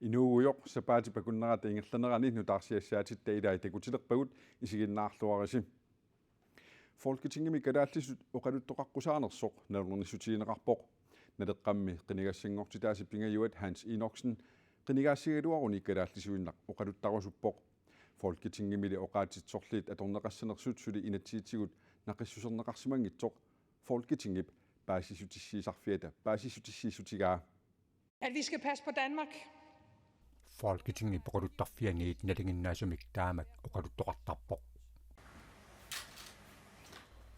Inuujoq sapaatipakunnerata ingerlanerani nutaarsiassaatit tailai takutilerpagut isiginnaarluarisi Folketingimi kadaallisut oqaluttoqaqqusaanersoq nalernissutiineqarpoq naleqqammi qinigassingortitaasi pingajuat Hans Enoksen qinigaassigaluaruni kadaallisuinnaq oqaluttarussuppoq Folketingimili oqaatitsorliit atorneqassanersut suli inatsiitigut naqissuserneqarsimangitsoq Folketingip baasisutissiisarfiata baasisutissiisutigaa At vi skal passe på Danmark. Folketinget poqaluttarfianiit nalinginnaasumik taamak oqaluttoqartarpoq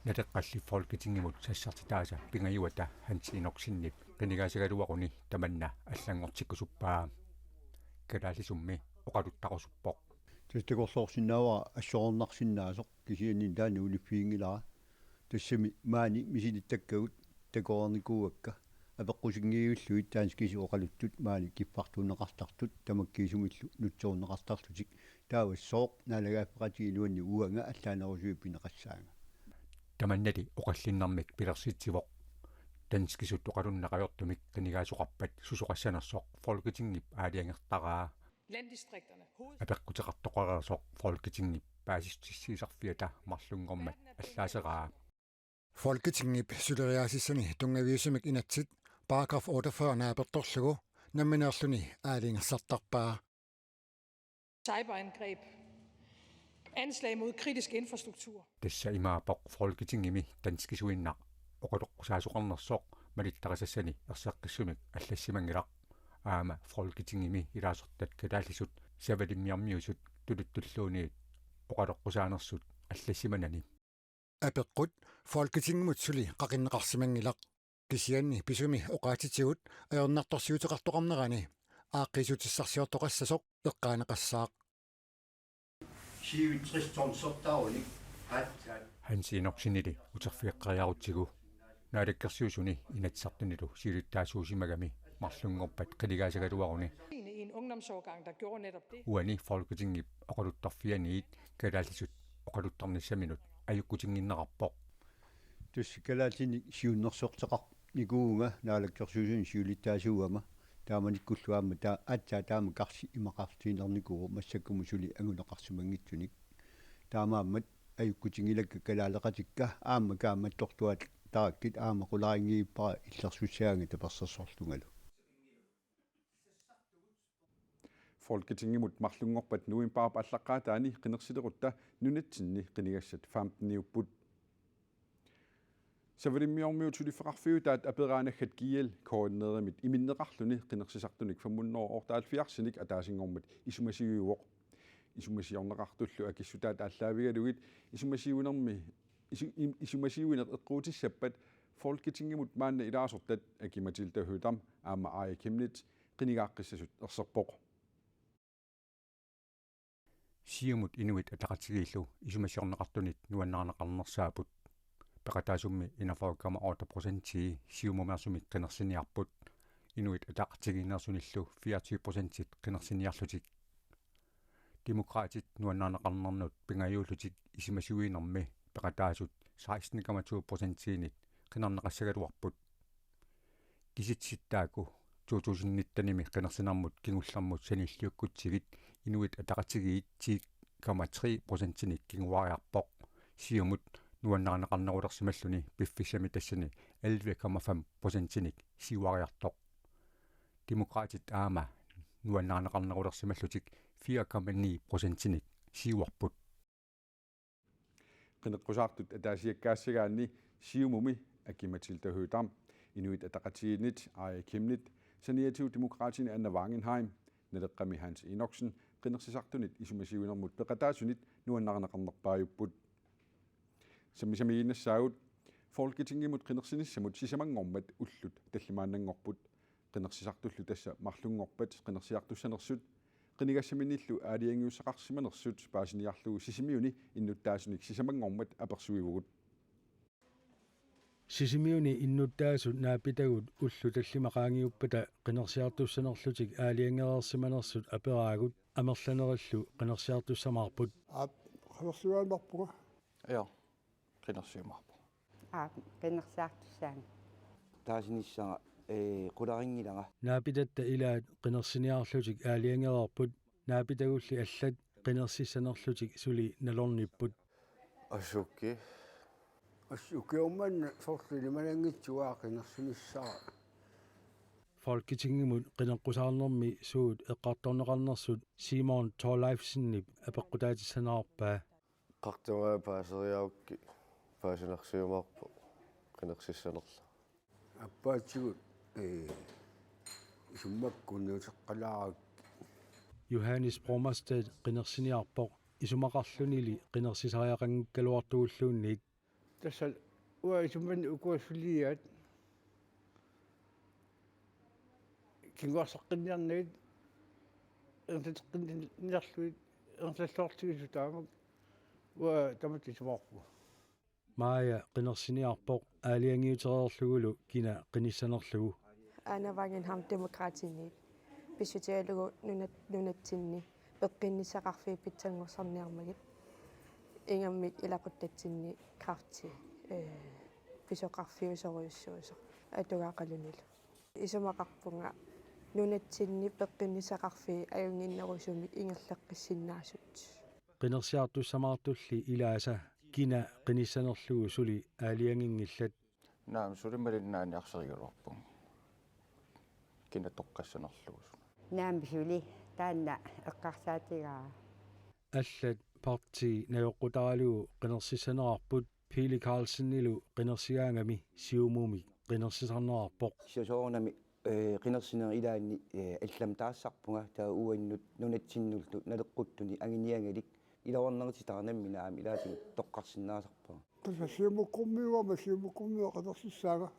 nateqqalli Folketingimut sassartitaasa pingajuata Hans Enoksenip qinigaasigaluaruni tamanna allangortikkusuppaa kadaallisummi oqaluttarussuppoq тустакорлоорсинаава ассоорнарсиннаасоқ кисианин таани улиффиингилара тассами маани мисилиттаккагут такоорникууакка апеққусингиуллуит таанскиси оқалуттут маани киппартунеқартартут тамаккиисумиллу нутсоорнеқартарлутик таавассооқ налагааффеқатигилуанни уанга аллаанерусуиппинеқассаага таманнали оқаллиннармик пилерситсивоқ танскисут оқалуннеқавертумик qinigaasuqarpat susuqassanersoq Folketingip аалиангертараа Landdistrikterne. апеққутеқартоқарерсоқ Folketingip baasistissiisarfiata марлунгормат аллаасераа Folketingip suleriaasissani tungavиусамик инатсит paragraf 48 нааперторлугу намминеерлүни аалингерсартарпаа Cyberangreb. Anslag mod kritisk infrastruktur. тасса имаапоқ Folketingimi танскисуиннақ оқалоққусаасоқарнерсоқ малиттарисассани ерсеққиссумик аллассимангилақ аама Folketingimi илаасертат калааллисут савалиммиармиусут тулуттуллуунит оқалоққусаанерсут аллассиманани апеққут Folketingimut suli qaqinneqarsimangilaq кисианни писуми оқаатитигут аернарторсиутеқартоқарнерани ааққисутиссарсиортоқассасоқ эққаанеқассаақ сиуитристорнсортааруни Hans Enoksenili утерфиэққариарутсигу наалаккерсиусуни инатсартунилу силуттаасуусимагами марлунгорпат qiligaasigaluaruni I en ungdomsårgang, der gjorde netop det. уани Folketingip оқалуттарфианиит калаалисут оқалуттарнissaminut ajukkutinginneqarpoq туссикалаатини сиуннерсортеқар никуунга наалаккерсуусуни сиулиттаасууама тааманиккуллуаама таа аатсаа таама карси имақартиинерникуу массаккуму сули ангунеқарсимангитсуник таамааммат ajukkutingilakka калаалеқатикка аама кааматтортуат тааккит аама qulaaringiippara иллерсуссаанга таперсерсорлунгалу Folketingimut marlungorpat nuimparp allaqaataani qinersilerutta nunatsinni qinigassat 15niupput Savalimmiormiut suliferarfiutaat aperaanaggat kiel koordineerimit iminneqarluni qinersisartunik 500 ortaalfiarsinik ataasingormat isumasiuuoq isumasiorneqartullu akissutaat aalлaavigalugit isumasiuineq eqquutissappat Folketingimut maanna ilaasortat akimatilta hutam aama aaja kimnit qinigaaqqiссасут erserpoq siumut inuit ataqatigillu isumasiorneqartunit nuannaaneqarnersaaput peqataasummi 41,8% siumumersumik qinersiniarput inuit ataqatigiinnersunillu 24% qinersiniarlutik demokraatit nuannaaneqarnernut pingajuullutik isimasiuinermi peqataasut 16,2%-init qinerneqassagaluarput kisitsittaaku 2019-nimi qinersinarmut kingullarmut sanilliukkutsigit inuit ataqatigiit 10,3%-inik kinguariarpoq siumut nuannaaneqarnerulersimalluni piffissami tassani 11,5%-inik siuariartoq demokraatit aama nuannaaneqarnerulersimallutik 4,9%-inik siuarput qineqqusaartut ataasiakkaassagaanni siumumi akimatilta hutam inuit ataqatigiinit aaja kimnit saniatiu demokraatini Anna Wangenheim naleqqami Hans Enoksen qinersisartunit isumasiuinermut peqataasunit nuannaaneqarnerpaajupput sammisamiinnassaagut Folketingimut qinersinissamut sisamangormat ullut tallimaannangorput qinersisartullu tassa marlungorpat qinersiartussanersut qinigassaminillu aaliangiussaqarsimanersut paasiniarlugu sisimiuni innuttaasunik sisamangormat apersuivugut sisimiuni innuttaasut naapitagut ullu tallimaqaangiuppata qinersiartussanerlutik aaliangereersimanersut aperaagut amerlanerillu qinersiartussamaarput qinersiuaanarpuga ja qinersiumarpu qinersiartussaanga taasinissanga qularingilanga naapitatta ilaat qinersiniarlutik aaliangererput naapitagulli allat qinersissanerlutik suli nalornipput asukki Ukiumman sortili malangitsuaaqinersinissaa. Folketingimut qineqqusaarnermi suut eqqartorneqarnersut Simon Thorleifsennip apeqqutaatissanarpaa qartungaa paaseriaukki paasinarsiumaarpu qinersissanerla Appaatsigut summakkunnuuteqqalaaruk Johannes Brommerstedt qinersiniarpoq isumaqarlunili qinersisariaqangikkaluartugulluunniit Tässä uaisumman ukuassuliat kinguarsaqqinniarniit ertateqqinniarluit ertalloortigisutaamak ua tamatisumaarpu Maja qinersiniarpoq aaliangiutereerlugulu kina qinissanerlugu Anavagen ham demokraatiniit pisutialugu nunatsinni peqqinnisaqarfii pitsangorsorniarmagit ingammik ilaquttatsinni krafti pisoqarfiusoruissuuso atugaaqalunilu isumaqarpunga nunatsinni peqqinnisaqarfii ajunginnerusumi ingerleqqissinnaasut qinersiartussamaartulli ilaasa kina qinissanerlugu suli aaliangingillat naam sulimalinnaani arseriguluarpung kina toqqassanerlugus naam suli taanna eqqarsaatigaa allat parti najoqqutaralugu qinersissanerarput Pili Carlsennilu qinersigaangami siumumi qinersisarnerarpoq siusoornami qinersiner ilaanni allam taassarpunga taa uannut nunatsinnulltu naleqquttuni anginiangalik ilawarnerititarnammi naam ilaatin toqqarsinnaasarpaa Tässä siumukummiuama siumukummiua qanersissaaga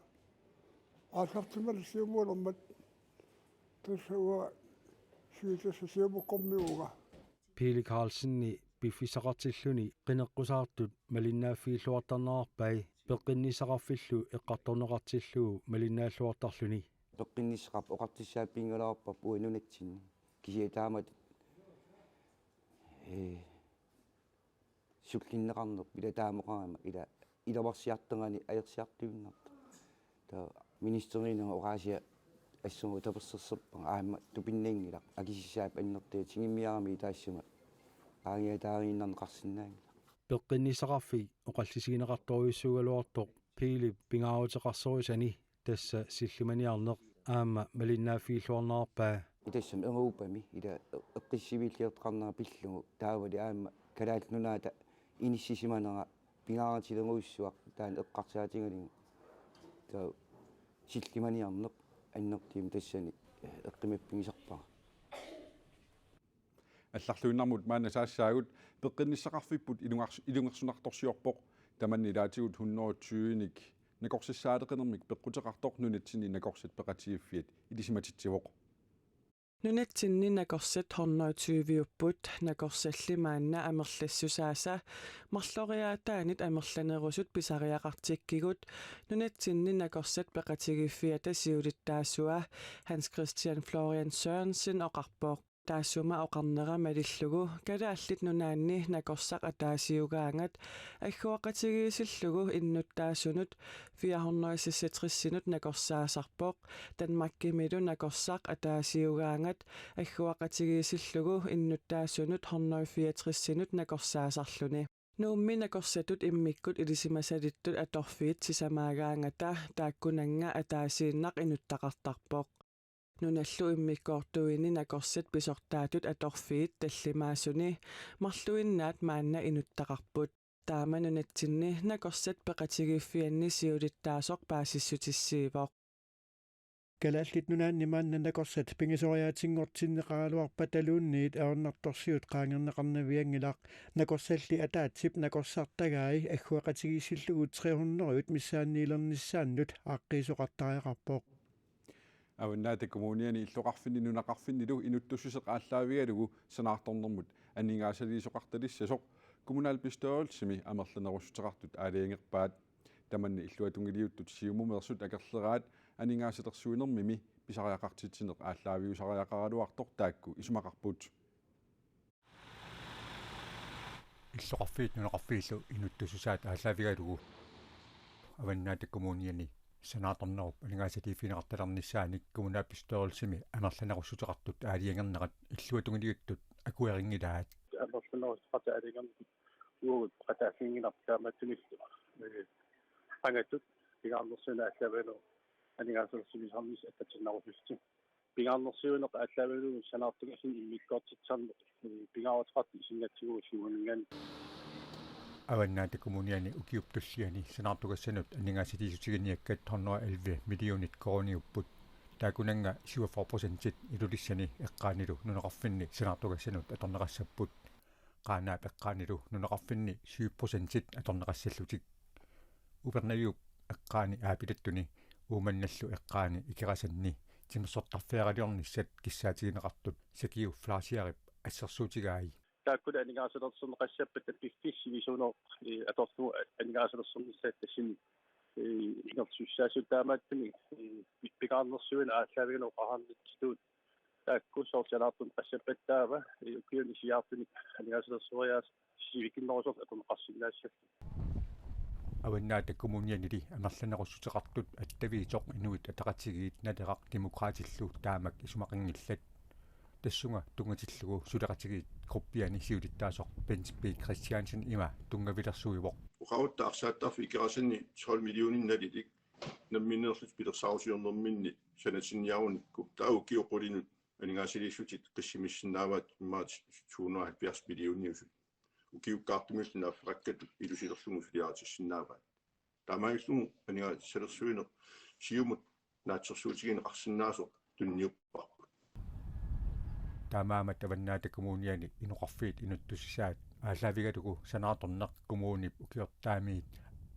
aasartimal siumuulermat tässä ua tässä siumukummiuga Pili Carlsenni piffisaqartilluni qineqqusaartut malinnaaffiilluartarnerarpai peqqinnissaqarfillu eqqartorneqartillugu malinnaalluartarluni peqqinnisaqarp oqartissaappiingalaarpap uanunatsinni kisiataamat sullinneqarnerp ila taamoqarama ila ilavarsiartengani ajersiartuinnarta taa ministeriinanga oraasia ассуму таперсерсерпа аама тупиннангила акисисаап аннертэ тигиммиарами таассума аагиатаариннарнеқарсинаанги пеққиннисақарфи оқаллисигинеқарторуиссугалуартоқ пилип пингаавутеқарсорисани тасса силлиманиарнеқ аама малиннааффииллуарнаарпаа итассам энгуупами ила эққиссивиллиертеқарнера пиллугу таавали аама калаат нунаата иниссисиманера пингааратиленгуиссуақ таан эққарсаатингалингу таа силлиманиарнеқ аннертиим тассани эққимаппигисарпара алларлуиннармут маана саассаагут пеққинниссақарфиппут илунгерсунарторсиорпоқ таманни илаатигут 120ник накорсиссаалеқинермик пеққутеқартоқ нунатсини накорсит пеқатигиффиат илисиматитсивоқ нунатсинни накорсит 120-уппут накорсаллимаанна амерлассусааса марлориаатаанит амерланерусут писариақартиккигут нунатсинни накорсат пеқатигиффиата сиулиттаассуа Hans Christian Florian Sørensen оқарпоқ таасума оқарнера малиллугу калааллит нунаанни накорсақ атаасиугаангат аггуақатигиисиллугу иннуттаасунут 466-синут накорсаасарпоқ Данмаккимилу накорсақ атаасиугаангат аггуақатигиисиллугу иннуттаасунут 164-синут накорсаасарлуни нуумми накорсатут иммиккут илисимасалиттут аторфиит сисамаагаангата тааккунанга атаасииннақ инуттақартарпоқ нуналлу иммиккоортуини накорсат писортаатут аторфиит таллимаасуни марлуиннаат маанна инуттақарпут таама нунатсинни накорсат пеқатигиффианни сиулиттаасоқ паасиссутиссиивоқ калааллит нунаанни маанна накорсат пингисориаатингортиннеқаралуарпа талуунниит аернарторсиут qaangerneqarnaviangilaq накорсалли атаатсип накорсартагаи аггуақатигисиллугу 300 миссаанниилернissaannут ааққиисоқартариақарпоқ аваннаата коммуниани иллоқарфинни нунақарфиннилу инуттуссусеқааллаавигалугу санаарторнэрмут аннингаасалиисоқарталиссасоқ коммунаал пистørelsimi амерланеруссутеқартут аалиангерпаат таманни иллуатунгилиуттут сиумумерсут акерлераат аннингаасалерсуинермими писариақартитсинеқ ааллаавиусариақаралуартор таакку исумақарпут иллоқарфиит нунақарфииллу инуттуссусаат ааллаавигалугу аваннаата коммуниани санааторнеруп анингаасатифинеқарталернissaаник кумунааппистуорилсими амерланеруссутеқартут аалиангернерат иллуатунгилиуттут акуярингилаат амерланерусқата алингернерут уут қатаасингинартааматсуниллу ангатут пигаарлерсуна аллавалу анингаасерсимисарнис аттатсиннарусусти пигаарлерсуунеқ аллавалу санаартугасин иммиккоортитсарнеқ пигааратеқарти исингатсигуу суунган аваннаата коммуниани укиуптуллиани санаартугассанут анингааситисутигиниаккат 111 миллионит корониуппут таакунанга 47% илулиссани эққаанилу нунеқарфинни санаартугассанут аторнеқассаппут qaanaa peqqaanilu nuneqarfinni 7% atorneqassallutik upernaviup eqqaani aapilattuni uumannallu eqqaani ikerasanni timersortarfiaqaliornissat kissaatigineqartut sakiu flaasiarip assersuutigaai taakkula aningaasalersерneqassappat piffissivisuuno atorlu aningaasalersernissat tassin inertussaasutaamaattuni pigaarnersuuna aallaavigino qaharnittuut taakkussortialaartun qassappattaava ukiunisiaartuni aningaasalersoriaas sivikinnerusort atorneqarsinnaassat аваннаата коммунианили амерланерусутеқартут аттавиитоқ инуит атақатигиит налеқақ демократиллу таамак исумақингиллат тассунга тунгатиллугу сулеқатигиит группиани сиулиттаасоқ Бенспи Кристиансен има тунгавилерсуивоқ уқаруттаарсааттарфи икерасанни 12 миллионинналилик намминнерлут пилерсаарусиорнэрминни санатинниаруникку тау киоқулинут анингаасилиссутит қиссимиссинааваат имаат 270 миллиониусут укиуккаартумиллуна аффеқаккатут илусилерлугу филиаатиссиннааваат таамаиллугу анингаасалерсуине сиумут наатсерсуутигинеқарсинаасоқ тунниуппарпут таамаамат аваннаата коммуниани инуқарфиит инуттусисаат ааллаавигалугу санааторнеқ коммуунип укиортаамиит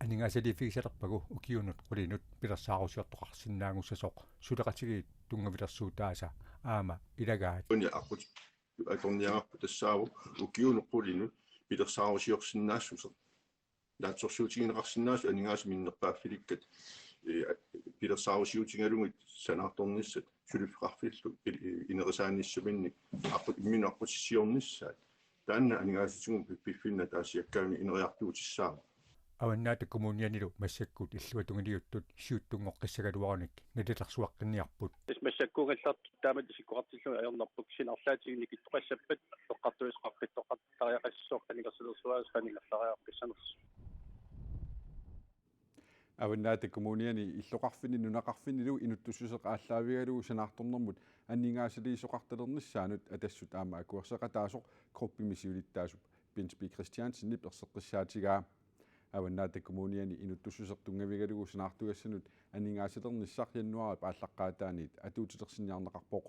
анингаасалифигисалерпагу укиунут қулинут пилерсаарусиортоқарсинаангуссасоқ сулеқатигиит тунгавилерсуутааса аама илагаат уни аққут аторниарпу тассааву укиунут қулинут пилерсаарусиорсинаассусеқ наатсерсуутигинеқарсинаасу анингаас миннерпааффиликкат пилерсаарусиутингалугит санаарторниссат сулиффеқарфиллу инерисааниссаминни аққут имминуаққутиссиорниссаат таанна анингаасутигу пиппиффинна таасиаккаами инериартуутиссаа аваннаата коммунианилу массаккут иллуатунгилиуттут сиуттунгоққиссагалуаруник налилерсуаққинниарпут массаккугалларт таамат сиккуартиллу аернарпук синарлаатигинник тоқассаппат тоққартуисқаққиттоқаттариақассоо канигерсулерсуаас канигерлариаққиссанерс аваннаата коммуниани иллоқарфини нунақарфинилу инуттуссусеқ ааллаавигалугу санаарторнэрмут аннингаасалиисоқарталернissaанут атассут аама акуерсеқатаасоқ корпимисиулиттаасуп Бенспи Кристиансен нипперсеққиссаатигаа аваннаата коммуниани инуттуссусеқ тунгавигалугу санаартугассанут аннингаасалерниссар яннуарип ааллаққаатааниит атуутилерсиниарнеқарпоқ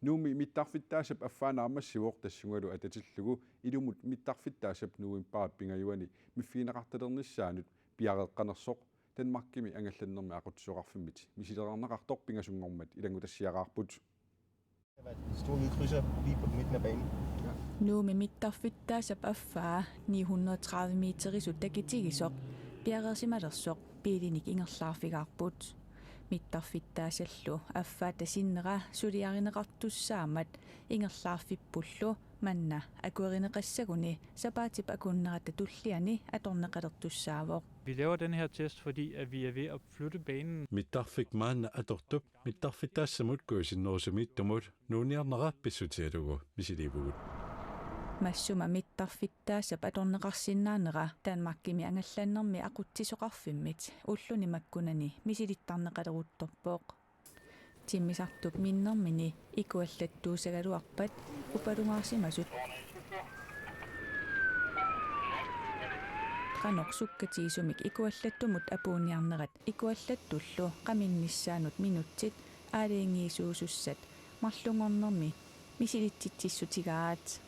нууми миттарфиттаасап аффаанаармассивоқ тассунгалу ататиллугу илумут миттарфиттаасап нуимпарап пингаюани миффинеқарталернissaанут пиареэққанерсоқ танмаркими ангалланнерми ақутсуоқарфиммит мисилерарнеқартор пингасунгормат илангутассиақарпут Stor hvid krydser lige på midten af banen. Nu med mittarfittaasap affaa 930 meterisut takitigisoq piareersimalersoq piilinik ingerlaarfigaarput mittarfittaasallu affaa tasinnera suliarineqartussaamat ingerlaarfippullu manna akuerineqassaguni sapaatip akunnerata tulliani atorneqalertussaavoq. Vi laver den her test, fordi at vi er ved at flytte banen. Mittarfik maanna atortup mittarfittaassamut kuisinnoorsumittumut nuuniarneraappissutialugu misilivugut. Massuma mittarfittaasap atorneqarsinnaanera taanmarkimi angallannermi aqutsisoqarfimmit ulluni makkunani misilittarneqaleruttorpooq. Timmisartup minnermini ikuallattuusagaluarpat upalungaarsimasut qanorsukkatiisumik ikuallattumut apuuniarnerat ikuallattullu qaminnissaanut minutsit aaliingiisuusussat marlungornermi misilitsitsissutigaat.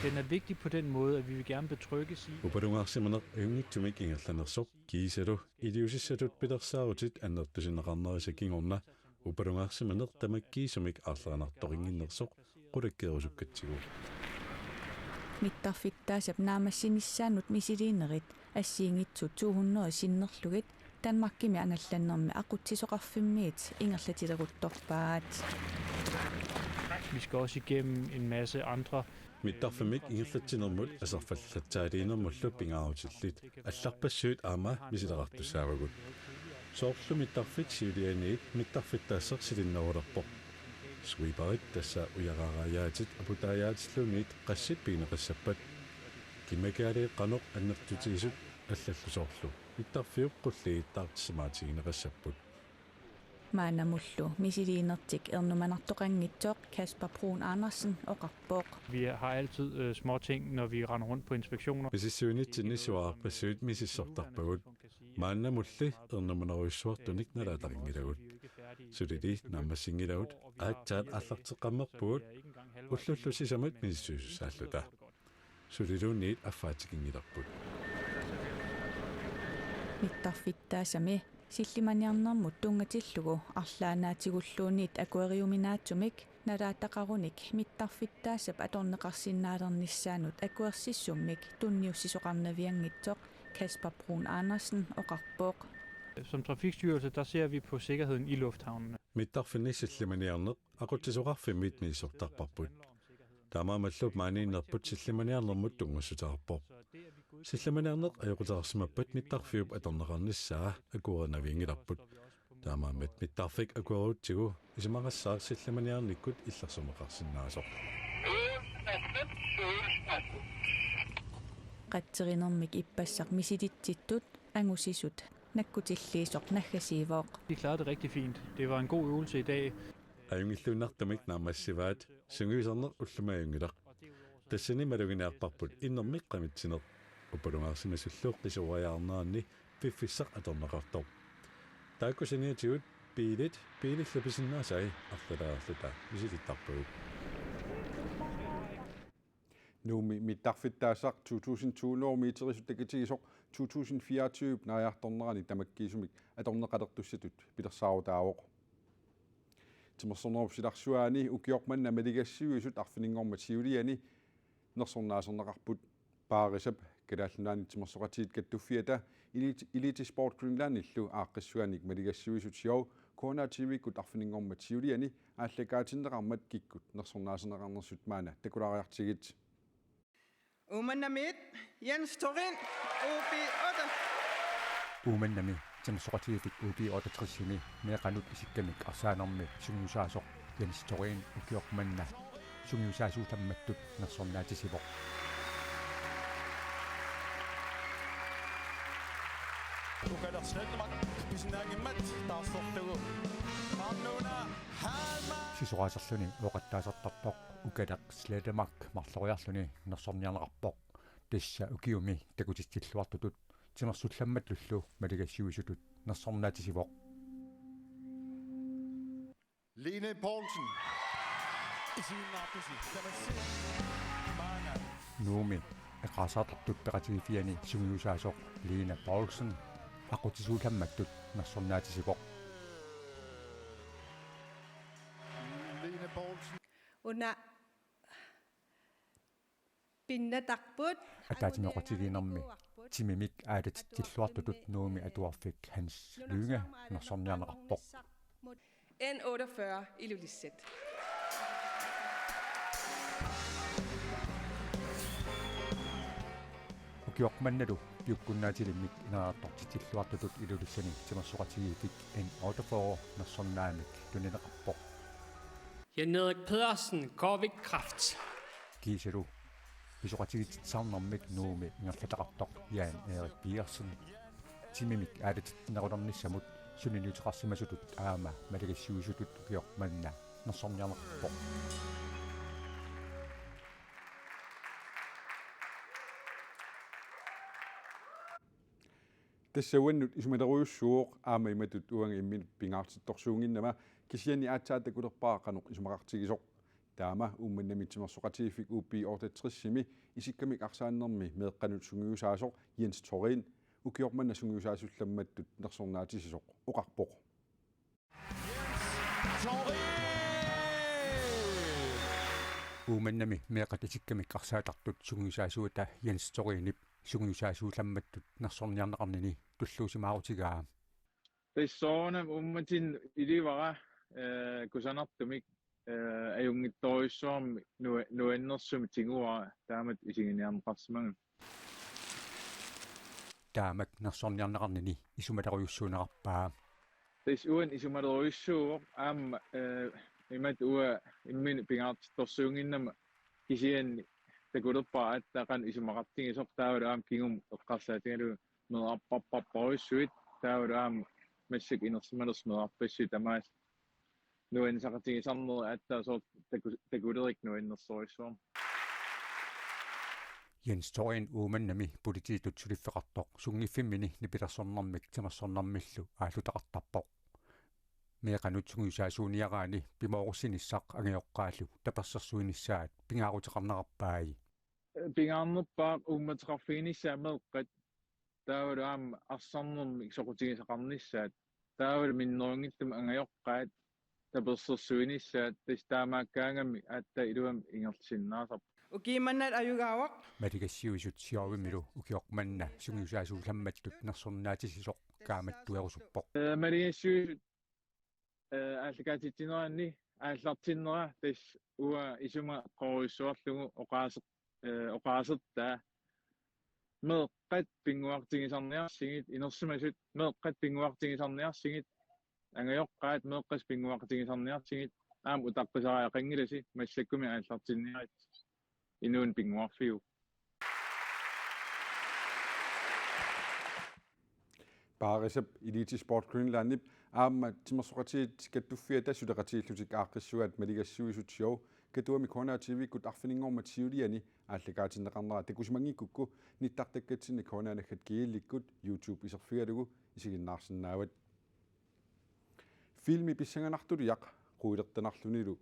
Den er vigtig på den måde, at vi vil gerne betrygges i. Upalungaarsimaneq yungittumik ingerlanersoq kiisalu iliusissatut pilersaarutit annertusineqarnerisakingorna upalungaarsimaneq tamakkiisumik aarleranartoringinnersoq qulakkeerusukkatsigu. Mittarfittaasap naamassinnissaanut misiliinerit assiingitsut 200 sinnerlugit Danmarkimi angallannermi aqutsisoqarfimmiit ingerlatileruttorpaat. Vi skal også igennem en masse andre Mittарфимик ингерлатсинермут асарфаллатсаалиинермуллу пингаавутилlit алларпассуит аама мисилеқартуссаавагут соорлу миттарфик сиулианиит миттарфиттаассер силиннерулерпо суибарит тасса уяраарааяатит апутааяатиллуниит qassит пинеқассаппат кимакаали қанеқ аннертутигисут аллаллусоорлу миттарфиуп қуллииттаартиссамаатигинеқассаппут маанамуллу мисилиинертик эрнуманартоқангитсоқ Kasper Bruun Andersen оқарпоқ. Vi har altid små ting, når vi render rundt på inspektioner. мисиссуунитсиннисуаарпассуит мисиссортарпагут мааннамулли эрнуманеруйссуартуник налаатарингилагут сулили наммассингилагут ааттаат аллартеққаммерпугут уллуллусисамат миссуусааллута сулилуунниит аффаатикингилерпут миттарфиттаасами силлиманиарнэрмут тунгатиллугу арлаанаатигуллуунниит акуэриуминаатсумик налаатақаруник миттарфиттаасап аторнеқарсиннаалерниссаанут акуерсиссуммик тунниуссисоқарнавиангитсоқ Kasper Bruun Andersen оқарпоқ. Som trafikstyrelse, der ser vi på sikkerheden i lufthavnene. миттарфиннисиллиманиарнеқ ақутсисоқарфиммит миссортарпарпут таамаамаллуп мааниннерпут силлиманиарнэрмут тунгуссутаарпоқ силлиманиарнеқ аёқутаарсимаппат миттарфиуп аторнеқарниссаа акуернавингиларпут таамаамат миттарфик акуерутсигу исимақассаа силлиманиарниккут илларсумеқарсинаасоқ qatterinermik ippassaq misititsitut angusisut nakkutillиисоқ наггасиивооқ. De klarede det rigtig fint. Det var en god øvelse i dag. аюнгиллунартамик наамассиваат сунгуисарнеқ уллумааюнгилақ тассани малугинаарпарпут иннэрмик қамитсинеқ упалунгаарсимасуллууқ қисуариаарнаанни пиффиссақ аторнеқартор тааккусиниатигут пилиллаписиннаасай арлалаарлута мисилиттарпагут Numi mittарфиттаасақ 2020 миитерисуттакитигисоқ 2024 наяарторнерани тамаккиисумик аторнеқалертуссатут пилерсаарутаавоқ тимерсорнерупсиларсуаани укиорманна малигассиуисут арфинингормат сиулиани нерсорнаасернеқарпут паарисап калааллунаани тимерсоқатиит каттуффиата Elite Sport Greenland иллу ааққиссуаник малигассиуисут сиау Kona TV-кут арфинингормат сиулиани ааллакаатиннеқармат киккут нерсорнаасернеқарнерсут маана такулаариартигит Umannamit Jens Torin OB8 Umannami тимсоқатигифик UB68-ми меқанут исиккамик арсаанерми сунгусаасоқ Jens Torin укиорманна сунгусаасуутамматтут нерсорнаатисивоқ сисоқаасерлүни уоқаттаасертарпоқ укалақ следемак марлориарлүни нерсорниарнеқарпоқ тасса укиуми такутистиллуартутут тимерсулламматлуллу малигассиуисутут нерсорнаатисивоқ Lene Poulsen нууми эқаасаартартут пеқатигифиани сунгиусаасоқ Lene Poulsen ақутисууламматтут нерсорнаатисивоқ Una pinnataqput атаатимеқутигинерми тимимик аалатиттиллуартутут нууми атуарфик Hans Lyngge нерсорниарнеқарпоқ N48 Ilulissat укиорманналу пиуккуннаатилиммик инераартортитиллуартутут илулиссани тимерсоқатигифик N48 нерсорнаамик тунинеқарпоқ Jan-Erik Pedersen, Corvik Kraft. Kiiseru писоқатигитсаарнэрмик нууми ингерлатақартоқ Jan Erik Pedersen тимимик аалатиттинерулерниссамут сунинуутеқарсимасутут аама малигассуисутут укиорманна нерсорниарнеқарпоқ тассауаннут исумалеруйуссууоқ аама иматут уанга иммин пингаартитторсуунгиннама кисиани аатсаатакулерпаақанеқ исумақартигисоқ таама умманнамитсимерсоқатигифик UB68-ми исиккамик арсааннэрми меэққанут сунгиусаасоқ Jens Torin укиорманна сунгиусаасулламматтут нерсорнаатисисоқ оқарпоқ ууманнами меэқатисиккамик арсаатартут сунгиусаасуута Jens Torin-ип сунгиусаасууламматтут нерсорниарнеқарнини туллуусимаарутигаа тассоонам умматин иливара кусанартумик ajungittorissuarmi nuannersumi tingua taamat isiginiarneqarsimagun taamak nersorniarneqarnini isumaleruyussuuneqarpaa tis uan isumaleruyussuuq aamma imat ua immini pingaartittorsuunginnama kisianni takulerpaa attaqan isumaqartingisoq taavalu aam kingum eqqarsaatigalu meerparparporissuit taavalu aam massik inersimalers meerparpassu tamaas nuansaqatigisarneri attaasoort takulerik nuannersorissuarm Jens Torin uumannami politiitut suliffeqartoq sungiffimini nipilersornarmik tamassornarmillu aallutaqartarpoq meeqanut sungiusaasuuniaraani pimoorusinissaq angeoqqaallu tapersersuinissaat pingaaruteqarnaqarpaai pingaarnerpaaq uummateqarfiginissaa meeqqat taavalu aam arsornermik soqutigisaqarnissaat taavalu minnerungittum angajoqqaat tapersersuinissaat tastaamaakkaangami aatta iluam ingersinnaasarp ukiimannat ayugaawaq matigassiuisut siorvimilu ukiormanna sungiusaasuullammattut nersornaatisisoq kaamattuerusuppoq matigassiuisut ааллакаатитсинераанни ааллартиннера тас уа исума qorissuarlugu oqaasерtаа meeqqat pinguartigisarniarsigit inersumasut meeqqat pinguartigisarniarsigit angajoqqaat meeqqas pinguartigisarniarsigit aam utaqqisariaqangilasi массаккуми ааллартиннерит инуун pinguarfiu Paarisap Elite Sport Greenlandip aamma timersoqatiit kattuffiata suleqatiillutik aaqqissuat maligassuisut show katuami Corner TV kut arfiningorma tiuliani aallakaatinneqarnera takusimangikukku nittartakkatsinni Corner-nakkat kiillikkut YouTube iserfigalugu isiginnaarsinnaawat filmi pissanganartuliaq quilertanarlunilu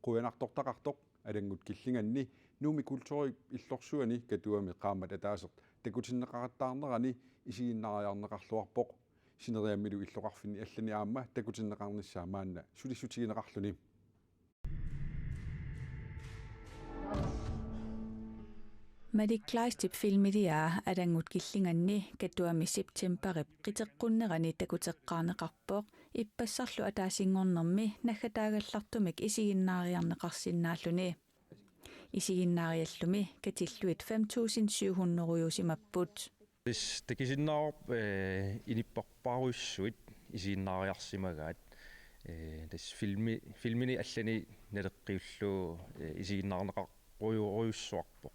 quyanartortaqartoq alangut killinganni nuumi kultuuri illorsuani katuami qaammat ataaseq takutinneqarattaarnerani isiginnaariarneqarluarpoq sineriammilu illoqarfinni allani aamma takutinneqarnissaa maanna sulisutigineqarluni Medic-Kleistip filmidia adangut killinganni katuami septemberip qiteqqunnerani takuteqqaarneqarpoq ippassarlu ataasingornermi naggataagallartumik isiginnaariarneqarsinnaalluni isiginnaariallumi katilluit 5700 Tis takisinnaarp inipparparuissuit isiginnaariarsimagaat tis filmini allani naleqqiullu isiginnaarneqarruyussuarpoq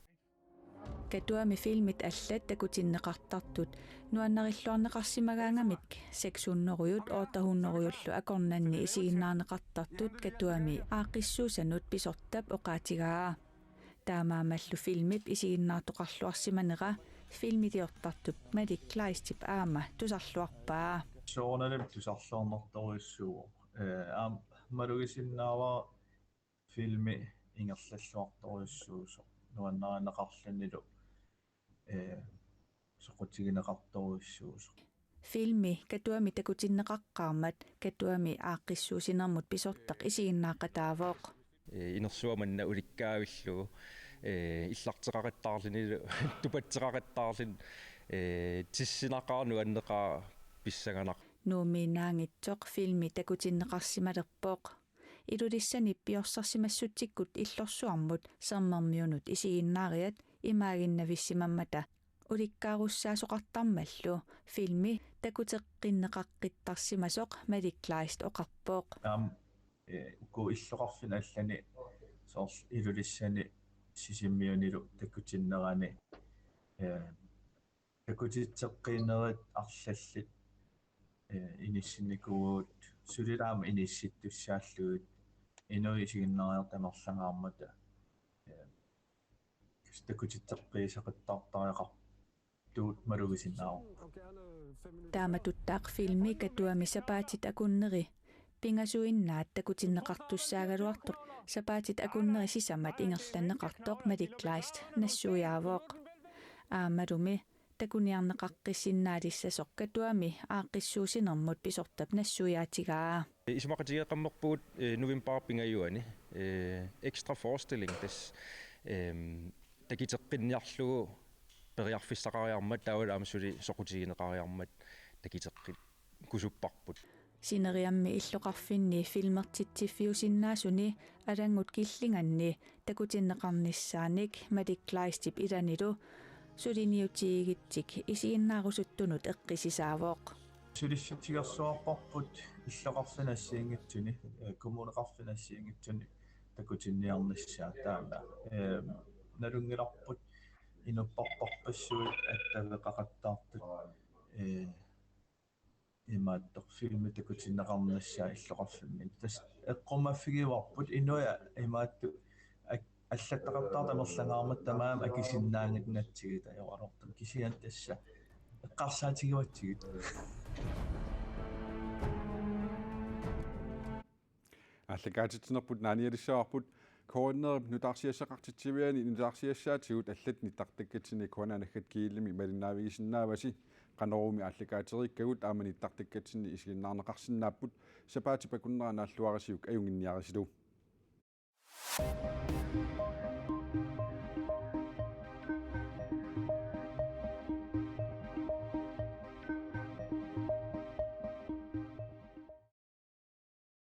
katuami filmit allat takutinneqartartut nuannerilluarneqarsimagaangamik 600 800 akornanni isiginnaarneqartartut katuami aaqissuusanut pisortap oqaatigaa taamaamallu filmip isiginnaartoqarluarsimanera filmitiortartup Medic-Kleistip aama tusarluarpaa soornalem tusarluarnertoruissuuq aam malugisinnaava filmi ingerlalluartoruissuusoq nuannaraneqarlanilu soqutigineqartoruissuusoq filmi katuami takutinneqaqqaarmat katuami aaqissuusinermut pisortaq isiginnaaqataavoq inersuamanna ulikkaavillugu иллартеқариттаарлинилу тупатсеқариттаарлин тиссинақарну аннеқаа писсаганақ нууминаангитсоқ фильми такутиннеқарсималерпоқ илулиссани пиорсарсимассутсиккут иллорсуармут сермермиунут исигиннаариат имаагиннависсимаммата уликкааруссаасоқартармаллу фильми такутеққиннеқаққиттарсимасоқ Medic-Kleist оқарпоқ уку иллоқарфина аллани соорл илулиссани сисиммиунилу таккутиннерани такутитсеққинерит арлаллит иниссинникуут сулилаама инисситтуссааллуит инуи сигиннериартамерлангаармата такутитсеққисақиттартариақар туут малугисиннаа тааматуттаақ фильми катуами сапаатит акуннери пингасуиннаат такутиннеқартуссаагалуартоқ сапаатит акуннери сисамат ингерланнеқартоқ Medic-Kleist нассуяавоқ аамалуми такуниарнеқаққиссиннаалиссасоқ катуами ааққиссуусинермут писортап нассуяатигаа исмақатигеқаммерпугут нувимпаарпингаюани экстра форстиллинг тас такитеққинниарлугу периарфиссақариармат таавалаамсули соқутигинеқариармат такитеққит кусуппарпут Sineriammi illoqarfinni filmertittiffiusinnaasuni alangut killinganni takutinneqarnissaanik matiklaistip ilanilu suliniutiigittik isiinnaarusuttunut eqqisisaavoq. Sulissutigersuarporput illoqarfinassiingitsuni kommuneqarfinassiingitsuni takutinniarnissaa taama nalungilarput inupparparpassuit attaveqaqattaartut имааттор филми такутиннеқарнissaa иллоқарфиммин тас эққумаффигиуарпут инуя имаатту аллаттақартаар тамерлангаармат тамаам акисиннаангит натсигит аёралортам кисиан тасса эққарсаатигуатсигит аллагаатитсинерпут нааниалиссаарпут координерп нутаарсиассақартитсивиани нутаарсиассаатигут аллат ниттартаккатсини куананаггат кииллими малиннаавигисиннааваси qanarumi allakaaterikkagут aamanittартаккатсини исигиннаарнеқарсинааппут сапаати пакуннеранааллуарисиук аюнгинниарисилу